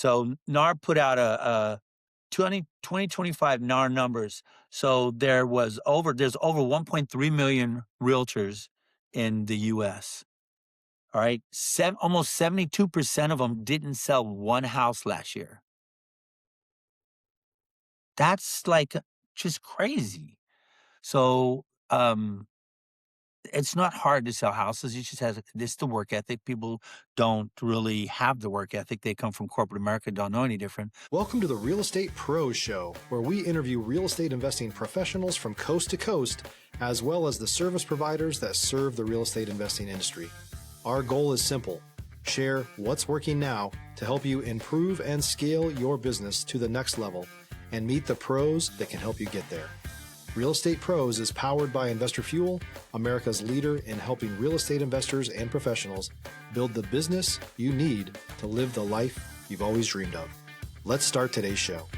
So NAR put out a 2025 NAR numbers. So there's over 1.3 million realtors in the US. All right. Almost 72% of them didn't sell one house last year. That's like just crazy. So, it's not hard to sell houses. You just have this the work ethic. People don't really have the work ethic. They come from corporate America, don't know any different. Welcome to the Real Estate Pros Show, where we interview real estate investing professionals from coast to coast, as well as the service providers that serve the real estate investing industry. Our goal is simple: share what's working now to help you improve and scale your business to the next level and meet the pros that can help you get there. Real Estate Pros is powered by Investor Fuel, America's leader in helping real estate investors and professionals build the business you need to live the life you've always dreamed of. Let's start today's show.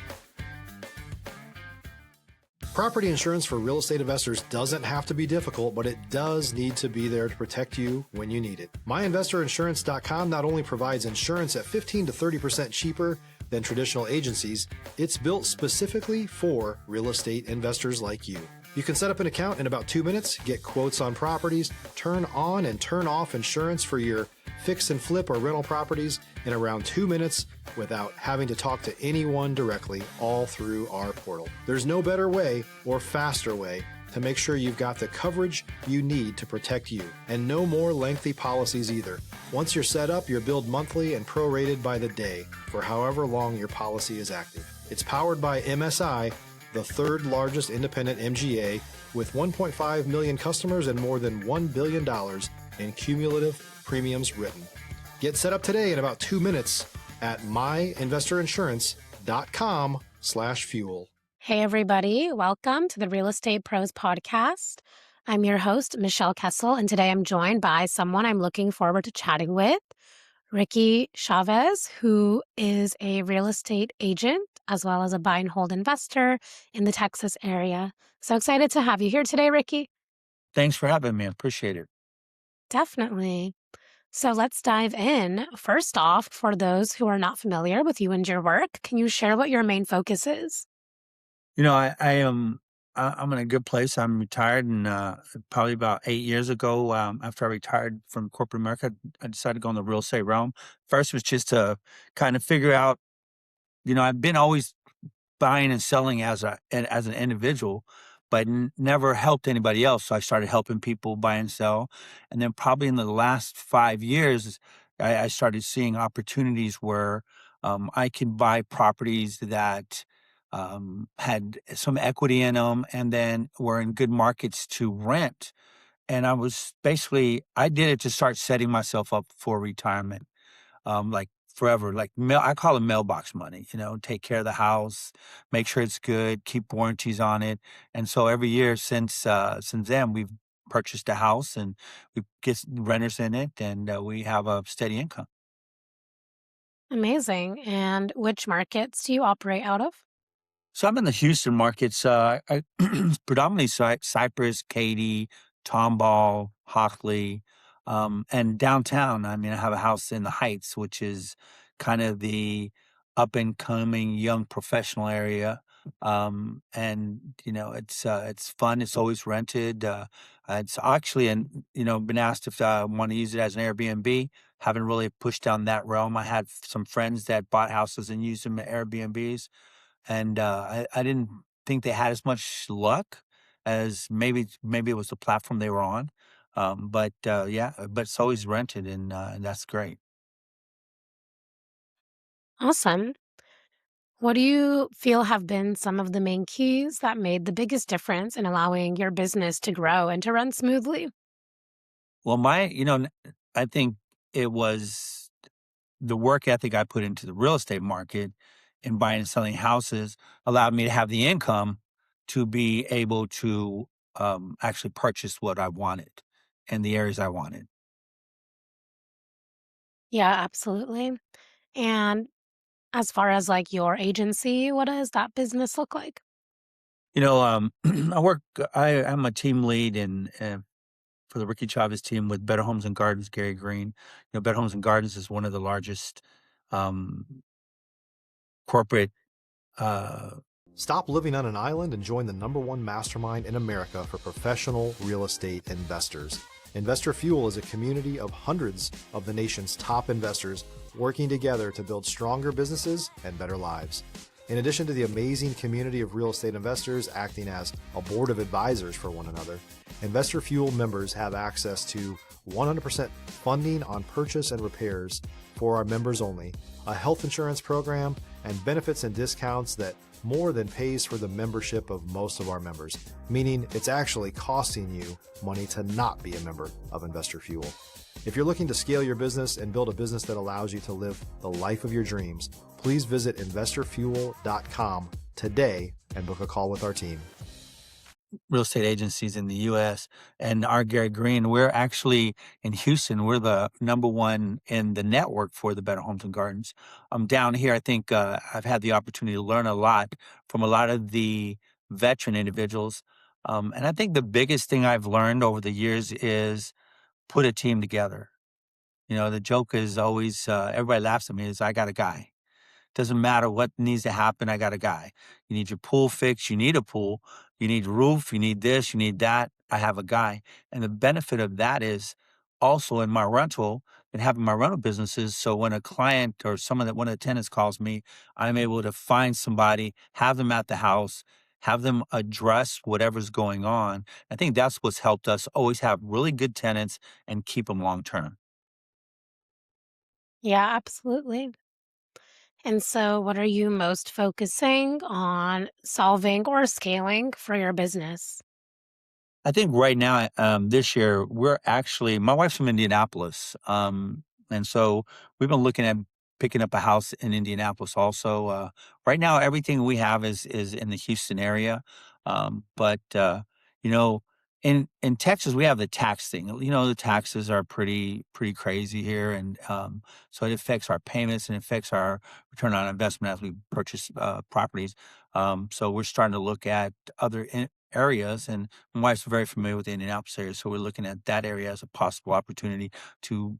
Property insurance for real estate investors doesn't have to be difficult, but it does need to be there to protect you when you need it. MyInvestorInsurance.com not only provides insurance at 15 to 30% cheaper than traditional agencies, it's built specifically for real estate investors like you. You can set up an account in about 2 minutes, get quotes on properties, turn on and turn off insurance for your fix and flip or rental properties in around 2 minutes without having to talk to anyone directly, all through our portal. There's no better way or faster way to make sure you've got the coverage you need to protect you, and no more lengthy policies either. Once you're set up, you're billed monthly and prorated by the day for however long your policy is active. It's powered by MSI, the third largest independent MGA, with 1.5 million customers and more than $1 billion in cumulative premiums written. Get set up today in about 2 minutes at myinvestorinsurance.com/fuel. Hey, everybody. Welcome to the Real Estate Pros podcast. I'm your host, Michelle Kesil, and today I'm joined by someone I'm looking forward to chatting with, Rickey Chavez, who is a real estate agent as well as a buy and hold investor in the Texas area. So excited to have you here today, Rickey. Thanks for having me. I appreciate it. Definitely. So let's dive in. First off, for those who are not familiar with you and your work, can you share what your main focus is? You know, I'm in a good place. I'm retired, and probably about 8 years ago, after I retired from corporate America, I decided to go in the real estate realm. First was just to kind of figure out, I've been always buying and selling as an individual, but never helped anybody else. So I started helping people buy and sell, and then probably in the last 5 years, I started seeing opportunities where I can buy properties that had some equity in them, and then were in good markets to rent. And I did it to start setting myself up for retirement, like forever, like I call it mailbox money, take care of the house, make sure it's good, keep warranties on it. And so every year since then, we've purchased a house and we get renters in it, and we have a steady income. Amazing. And which markets do you operate out of? So I'm in the Houston markets, I predominantly Cypress, Katy, Tomball, Hockley, and downtown. I mean, I have a house in the Heights, which is kind of the up and coming young professional area. And it's fun. It's always rented. It's actually, been asked if I want to use it as an Airbnb. Haven't really pushed down that realm. I had some friends that bought houses and used them as Airbnbs, and I didn't think they had as much luck as maybe it was the platform they were on. But it's always rented, and that's great. Awesome. What do you feel have been some of the main keys that made the biggest difference in allowing your business to grow and to run smoothly? Well, I think it was the work ethic I put into the real estate market and buying and selling houses allowed me to have the income to be able to actually purchase what I wanted in the areas I wanted. Yeah, absolutely. And as far as like your agency, what does that business look like? I I'm a team lead for the Rickey Chavez team with Better Homes and Gardens, Gary Green. Better Homes and Gardens is one of the largest um, corporate. Uh, Stop living on an island and join the #1 mastermind in America for professional real estate investors. Investor Fuel is a community of hundreds of the nation's top investors working together to build stronger businesses and better lives. In addition to the amazing community of real estate investors acting as a board of advisors for one another, Investor Fuel members have access to 100% funding on purchase and repairs for our members only, a health insurance program, and benefits and discounts that more than pays for the membership of most of our members, meaning it's actually costing you money to not be a member of Investor Fuel. If you're looking to scale your business and build a business that allows you to live the life of your dreams, please visit investorfuel.com today and book a call with our team. Real estate agencies in the U.S. and our Gary Green, we're actually in Houston. We're the #1 in the network for the Better Homes and Gardens. Down here, I think I've had the opportunity to learn a lot from a lot of the veteran individuals. And I think the biggest thing I've learned over the years is put a team together. The joke is always, everybody laughs at me, is I got a guy. Doesn't matter what needs to happen, I got a guy. You need your pool fixed, you need a pool. You need roof, you need this, you need that, I have a guy. And the benefit of that is also in my rental and having my rental businesses. So when a client or one of the tenants calls me, I'm able to find somebody, have them at the house, have them address whatever's going on. I think that's what's helped us always have really good tenants and keep them long term. Yeah, absolutely. And so, what are you most focusing on solving or scaling for your business? I think right now, this year, my wife's from Indianapolis. And so we've been looking at picking up a house in Indianapolis also. Right now, everything we have is in the Houston area. But you know, in Texas, we have the tax thing. The taxes are pretty crazy here. And so it affects our payments and affects our return on investment as we purchase properties. So we're starting to look at other areas, and my wife's very familiar with the Indianapolis area, so we're looking at that area as a possible opportunity to,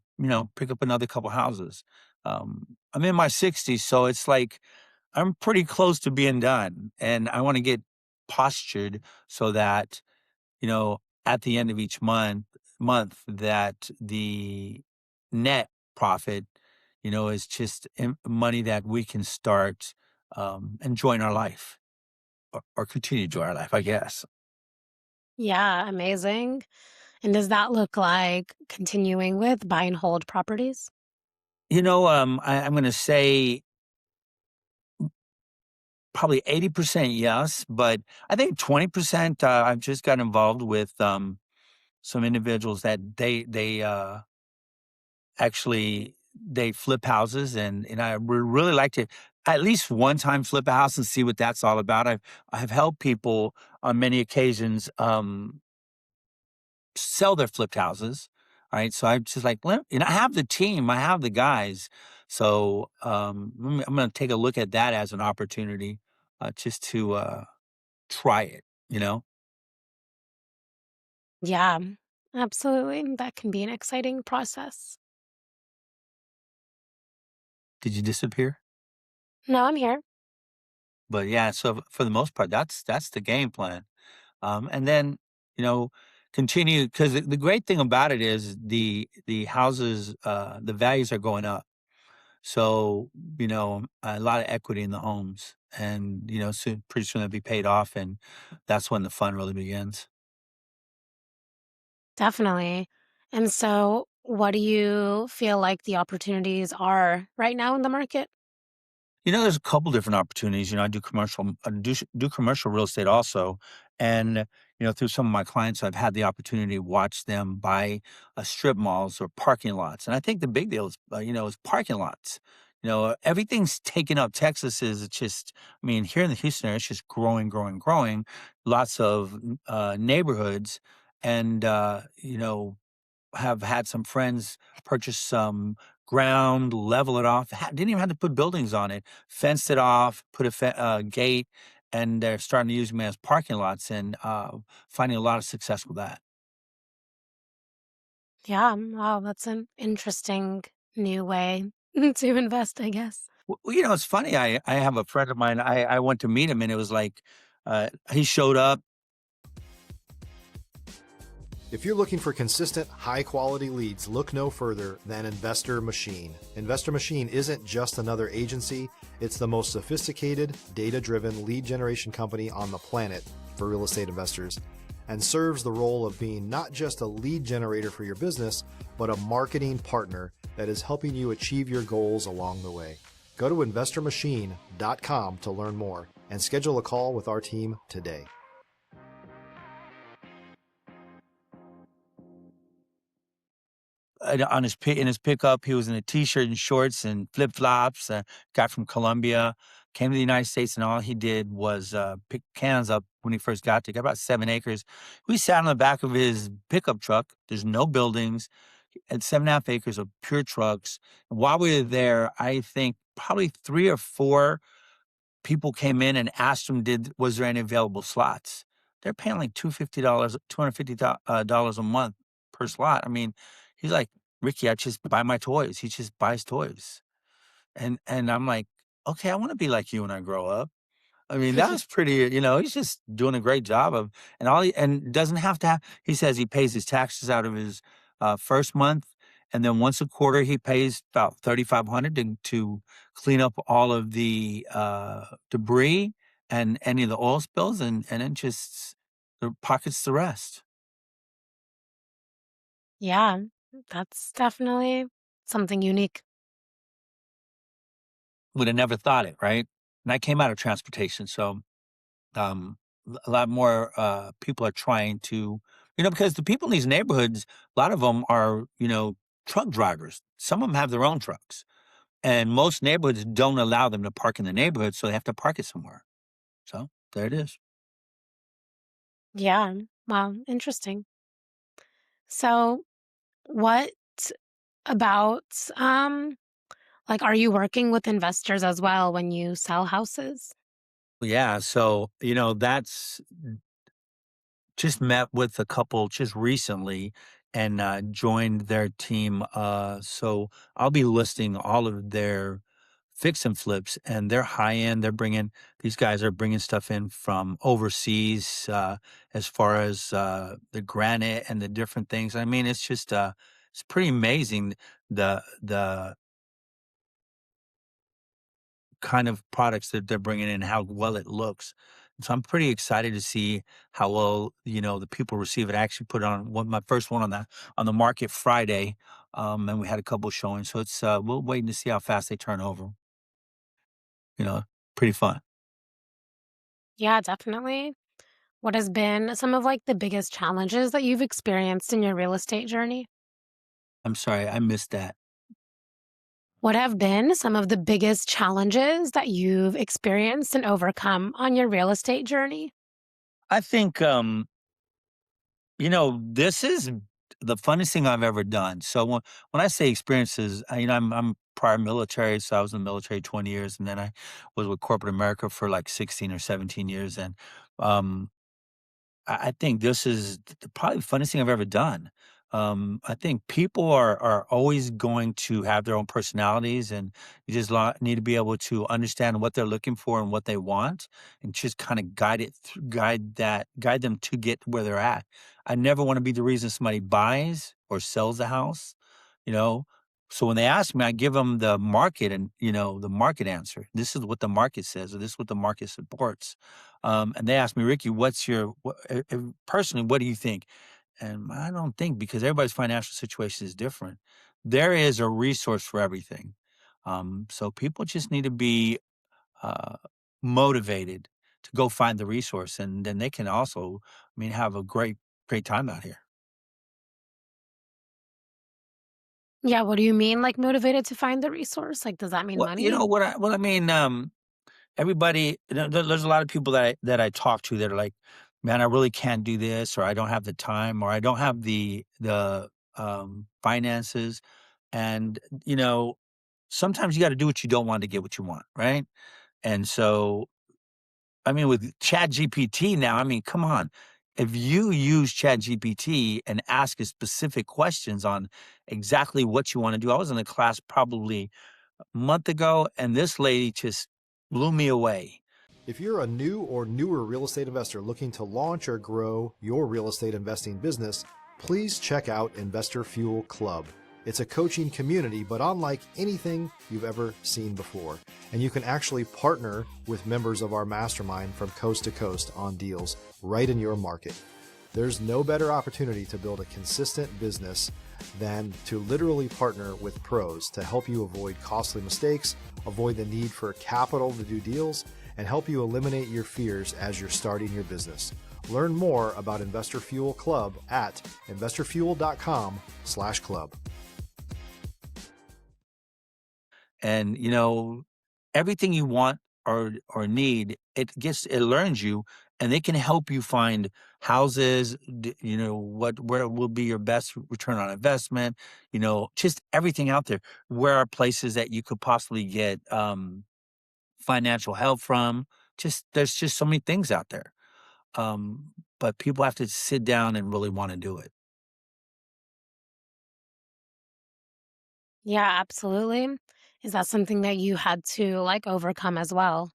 pick up another couple houses. I'm in my 60s, so it's like I'm pretty close to being done, and I want to get postured so that, at the end of each month that the net profit, is just money that we can start enjoying our life or continue to enjoy our life, I guess. Yeah, amazing. And does that look like continuing with buy and hold properties? I'm going to say probably 80% yes, but I think 20%, I've just got involved with some individuals that they actually they flip houses, and I would really like to at least one time flip a house and see what that's all about. I've helped people on many occasions sell their flipped houses. Right. So I'm just like, I have the team, I have the guys. So I'm going to take a look at that as an opportunity just to try it. Yeah, absolutely. That can be an exciting process. Did you disappear? No, I'm here. But yeah, so for the most part, that's the game plan. And then, you know, continue because the great thing about it is the houses, the values are going up. So, a lot of equity in the homes, and soon, pretty soon they'll be paid off, and that's when the fun really begins. Definitely. And so, what do you feel like the opportunities are right now in the market? There's a couple different opportunities. I do do commercial real estate also, and through some of my clients, I've had the opportunity to watch them buy strip malls or parking lots. And I think the big deal is parking lots. Everything's taken up. Texas is just, I mean, here in the Houston area, it's just growing, growing, growing. Lots of neighborhoods, and have had some friends purchase some ground, level it off, didn't even have to put buildings on it, fenced it off, put a gate, and they're starting to use them as parking lots, and finding a lot of success with that. Yeah, wow, that's an interesting new way to invest, I guess. It's funny. I have a friend of mine. I went to meet him, and it was like he showed up. If you're looking for consistent, high quality leads, look no further than Investor Machine. Investor Machine isn't just another agency, it's the most sophisticated, data driven lead generation company on the planet for real estate investors, and serves the role of being not just a lead generator for your business, but a marketing partner that is helping you achieve your goals along the way. Go to investormachine.com to learn more and schedule a call with our team today. On in his pickup, he was in a t-shirt and shorts and flip flops. Guy from Colombia came to the United States, and all he did was pick cans up when he first got there. Got about 7 acres. We sat on the back of his pickup truck. There's no buildings, and 7.5 acres of pure trucks. While we were there, I think probably 3 or 4 people came in and asked him, was there any available slots? They're paying like $250 a month per slot. I mean, he's like, Ricky, I just buy my toys. He just buys toys. And I'm like, okay, I want to be like you when I grow up. I mean, that was pretty, he's just doing a great job of, and doesn't have to have, he says he pays his taxes out of his first month. And then once a quarter, he pays about 3,500 to clean up all of the debris and any of the oil spills, and then just pockets the rest. Yeah, that's definitely something unique. Would have never thought it, right? And I came out of transportation, so a lot more people are trying to, because the people in these neighborhoods, a lot of them are, truck drivers. Some of them have their own trucks, and most neighborhoods don't allow them to park in the neighborhood, so they have to park it somewhere. So there it is. Yeah. Wow, interesting. So, what about like are you working with investors as well when you sell houses? Yeah, so that's just met with a couple just recently and joined their team. So I'll be listing all of their fix and flips, and they're high end. These guys are bringing stuff in from overseas, as far as the granite and the different things. I mean, it's pretty amazing the kind of products that they're bringing in, how well it looks. So I'm pretty excited to see how well, the people receive it. I actually put on my first one on the market Friday, and we had a couple showings. So it's we're waiting to see how fast they turn over. You know, pretty fun. Yeah, definitely. What has been some of like the biggest challenges that you've experienced in your real estate journey? I'm sorry, I missed that. What have been some of the biggest challenges that you've experienced and overcome on your real estate journey? I think this is the funnest thing I've ever done. So when I say experiences, I'm prior military, so I was in the military 20 years, and then I was with corporate America for like 16 or 17 years, and um, I think this is probably the funnest thing I've ever done. I think people are always going to have their own personalities, and you just need to be able to understand what they're looking for and what they want, and just kind of guide them to get where they're at. I never want to be the reason somebody buys or sells a house, you know. So when they ask me, I give them the market and the market answer. This is what the market says, or this is what the market supports. And they asked me, Ricky, personally, what do you think? And I don't think, because everybody's financial situation is different. There is a resource for everything. So people just need to be uh, motivated to go find the resource, and then they can also, have a great time out here. Yeah, what do you mean like motivated to find the resource? Like, does that mean Well, money? what I mean. Everybody, there's a lot of people that I talk to that are like, "Man, I really can't do this," or "I don't have the time," or "I don't have the finances." And, sometimes you gotta do what you don't want to get what you want, right? And so, with ChatGPT now, come on. If you use ChatGPT and ask it specific questions on exactly what you wanna do. I was in a class probably a month ago, and this lady just blew me away. If you're a new or newer real estate investor looking to launch or grow your real estate investing business, please check out Investor Fuel Club. It's a coaching community, but unlike anything you've ever seen before. And you can actually partner with members of our mastermind from coast to coast on deals right in your market. There's no better opportunity to build a consistent business than to literally partner with pros to help you avoid costly mistakes, avoid the need for capital to do deals, and help you eliminate your fears as you're starting your business. Learn more about Investor Fuel Club at investorfuel.com/club. And everything you want or need, it learns you, and they can help you find houses, where will be your best return on investment, just everything out there. Where are places that you could possibly get financial help from? There's just so many things out there. But people have to sit down and really want to do it. Yeah, absolutely. Is that something that you had to like overcome as well?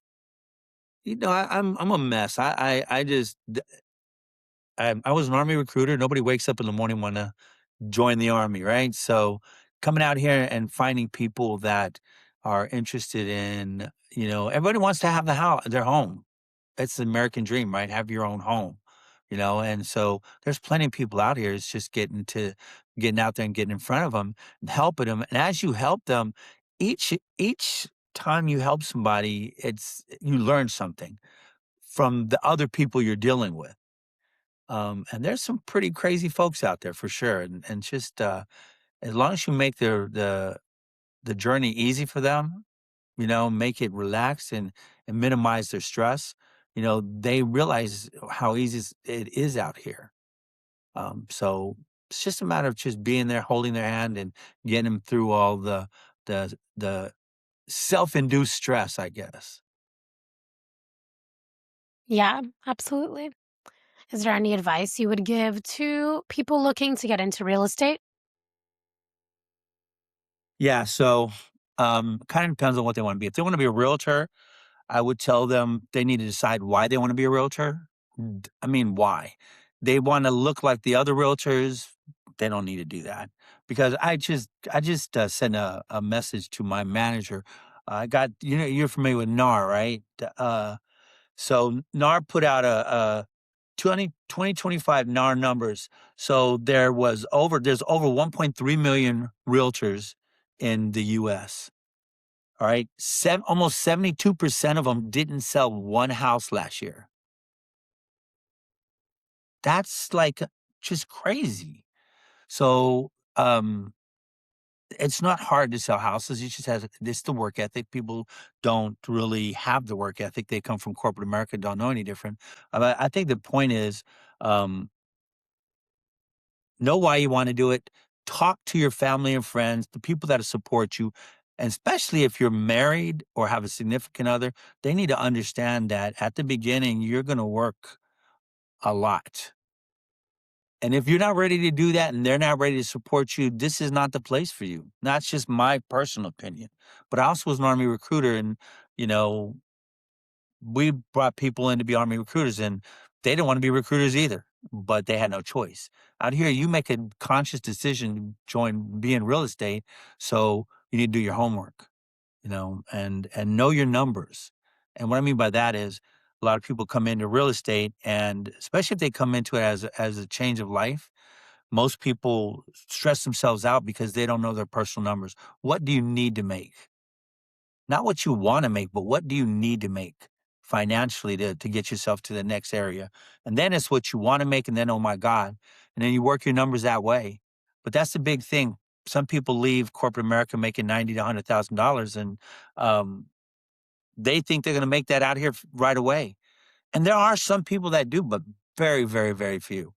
I'm a mess. I was an Army recruiter. Nobody wakes up in the morning want to join the Army, right? So coming out here and finding people that are interested in, everybody wants to have their home. It's the American dream, right? Have your own home, and so there's plenty of people out here. It's just getting out there and getting in front of them and helping them. And as you help them, each time you help somebody, you learn something from the other people you're dealing with. And there's some pretty crazy folks out there for sure. And just as long as you make the journey easy for them, make it relaxed and minimize their stress, they realize how easy it is out here. So it's just a matter of just being there, holding their hand, and getting them through all the self-induced stress, I guess. Yeah, absolutely. Is there any advice you would give to people looking to get into real estate? Yeah. So kind of depends on what they want to be. If they want to be a realtor, I would tell them they need to decide why they want to be a realtor. I mean, why? They want to look like the other realtors. They don't need to do that, because I just sent a message to my manager. I got, you're familiar with NAR, right? So NAR put out a 2025 NAR numbers. So there's over 1.3 million realtors in the U.S. All right. Almost 72% of them didn't sell one house last year. That's like just crazy. So, it's not hard to sell houses. You just have this the work ethic. People don't really have the work ethic. They come from corporate America, don't know any different. But I think the point is, um, know why you want to do it. Talk to your family and friends, the people that support you. And especially if you're married or have a significant other, they need to understand that at the beginning, you're going to work a lot. And if you're not ready to do that and they're not ready to support you, this is not the place for you. That's just my personal opinion. But I also was an Army recruiter, and, you know, we brought people in to be Army recruiters, and they didn't want to be recruiters either, but they had no choice. Out here, you make a conscious decision to be in real estate. So you need to do your homework, and know your numbers. And what I mean by that is, a lot of people come into real estate, and especially if they come into it as a change of life, most people stress themselves out because they don't know their personal numbers. What do you need to make? Not what you want to make, but what do you need to make financially to get yourself to the next area? And then it's what you want to make, and then, oh my God. And then you work your numbers that way. But that's the big thing. Some people leave corporate America making $90,000 to $100,000, and um, they think they're going to make that out here right away. And there are some people that do, but very, very, very few.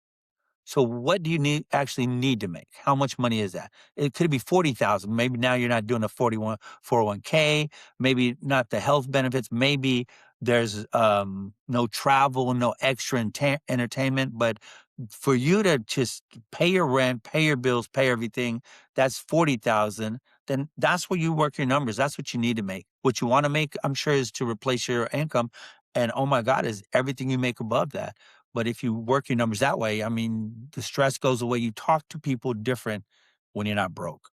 So what do you actually need to make? How much money is that? It could be 40,000. Maybe now you're not doing a 401k, maybe not the health benefits, maybe there's no travel, no extra entertainment, but for you to just pay your rent, pay your bills, pay everything, that's 40,000. then that's where you work your numbers. That's what you need to make. What you want to make, I'm sure, is to replace your income. And oh my God, is everything you make above that. But if you work your numbers that way, I mean, the stress goes away. You talk to people different when you're not broke.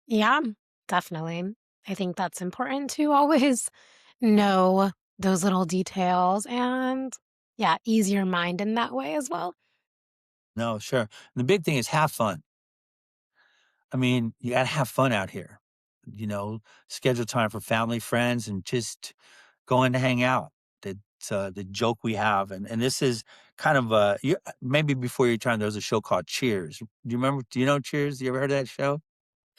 Yeah, definitely. I think that's important to always know those little details and, yeah, ease your mind in that way as well. No, sure. And the big thing is have fun. I mean, you gotta have fun out here. You know, schedule time for family, friends, and just going to hang out. That's the joke we have, and this is kind of maybe before your time. There was a show called Cheers. Do you remember? Do you know Cheers? You ever heard of that show?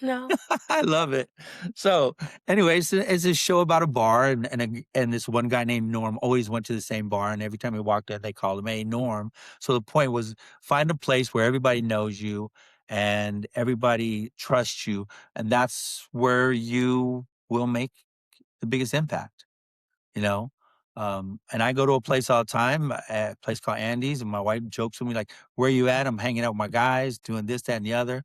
No. I love it. So, anyways, it's a show about a bar, and this one guy named Norm always went to the same bar, and every time he walked in, they called him, "Hey, Norm." So the point was find a place where everybody knows you and everybody trusts you, and that's where you will make the biggest impact. You know. And I go to a place all the time, a place called Andy's, and my wife jokes with me like, "Where you at?" I'm hanging out with my guys, doing this, that, and the other.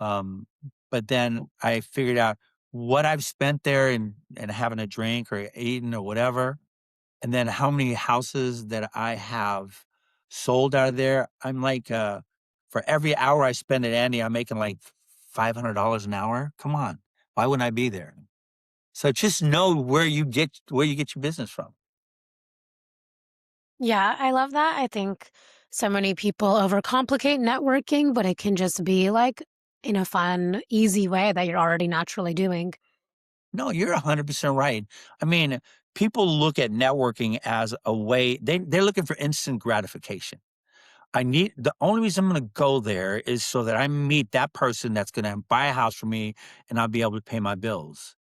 um, but then I figured out what I've spent there and having a drink or eating or whatever, and then how many houses that I have sold out of there. I'm like, for every hour I spend at Andy, I'm making like $500 an hour. Come on, why wouldn't I be there? So just know where you get your business from. Yeah, I love that. I think so many people overcomplicate networking, but it can just be like in a fun, easy way that you're already naturally doing. No, you're 100% right. I mean, people look at networking as a way they're looking for instant gratification. The only reason I'm gonna go there is so that I meet that person that's gonna buy a house for me and I'll be able to pay my bills.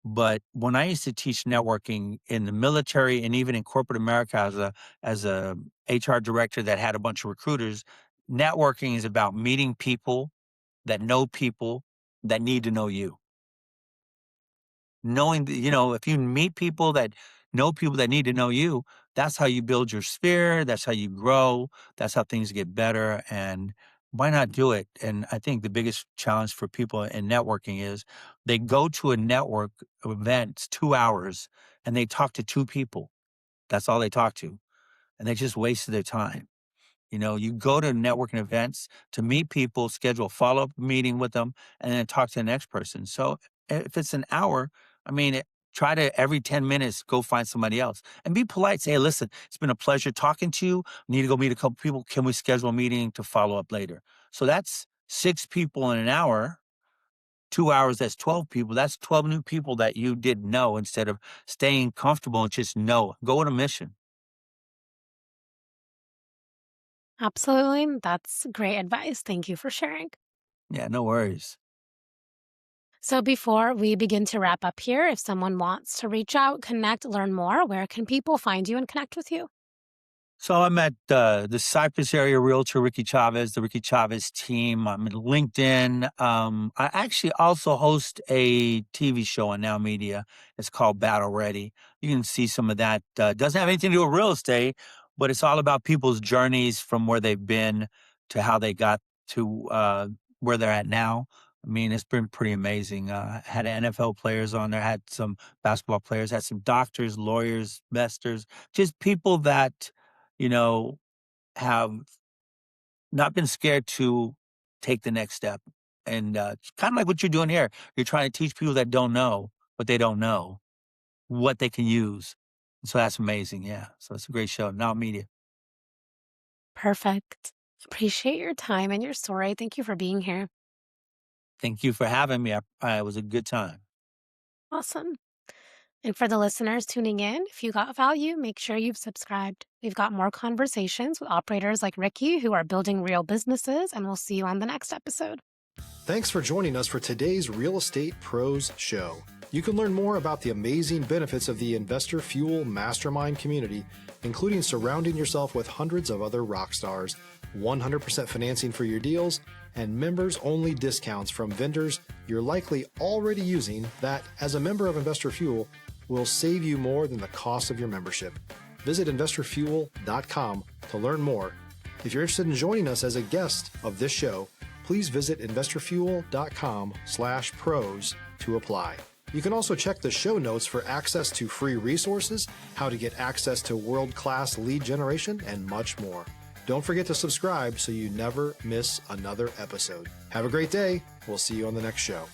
But when I used to teach networking in the military and even in corporate America as a HR director that had a bunch of recruiters, networking is about meeting people that need to know you. Knowing that, if you meet people that know people that need to know you, that's how you build your sphere, that's how you grow, that's how things get better, and why not do it? And I think the biggest challenge for people in networking is they go to a network event, it's 2 hours, and they talk to 2 people. That's all they talk to, and they just wasted their time. You go to networking events to meet people, schedule a follow-up meeting with them, and then talk to the next person. So if it's an hour, I mean, try to every 10 minutes go find somebody else and be polite. Say, hey, listen, it's been a pleasure talking to you. Need to go meet a couple people. Can we schedule a meeting to follow up later? So that's 6 people in an hour. 2 hours, that's 12 people. That's 12 new people that you didn't know instead of staying comfortable and just know. Go on a mission. Absolutely. That's great advice. Thank you for sharing. Yeah, no worries. So, before we begin to wrap up here, if someone wants to reach out, connect, learn more, where can people find you and connect with you? So I'm at the Cypress area realtor, Rickey Chavez, the Rickey Chavez team. I'm at LinkedIn. I actually also host a TV show on Now Media. It's called Battle Ready. You can see some of that. Doesn't have anything to do with real estate, but it's all about people's journeys from where they've been to how they got to where they're at now. I mean, it's been pretty amazing. Had NFL players on there, had some basketball players, had some doctors, lawyers, investors, just people that you know, have not been scared to take the next step. And it's kind of like what you're doing here. You're trying to teach people that don't know what they don't know, what they can use. So that's amazing. Yeah. So it's a great show. Now Media. Perfect. Appreciate your time and your story. Thank you for being here. Thank you for having me. It was a good time. Awesome. And for the listeners tuning in, if you got value, make sure you've subscribed. We've got more conversations with operators like Rickey who are building real businesses, and we'll see you on the next episode. Thanks for joining us for today's Real Estate Pros Show. You can learn more about the amazing benefits of the Investor Fuel Mastermind community, including surrounding yourself with hundreds of other rock stars, 100% financing for your deals, and members-only discounts from vendors you're likely already using that, as a member of Investor Fuel, will save you more than the cost of your membership. Visit investorfuel.com to learn more. If you're interested in joining us as a guest of this show, please visit investorfuel.com/pros to apply. You can also check the show notes for access to free resources, how to get access to world-class lead generation, and much more. Don't forget to subscribe so you never miss another episode. Have a great day. We'll see you on the next show.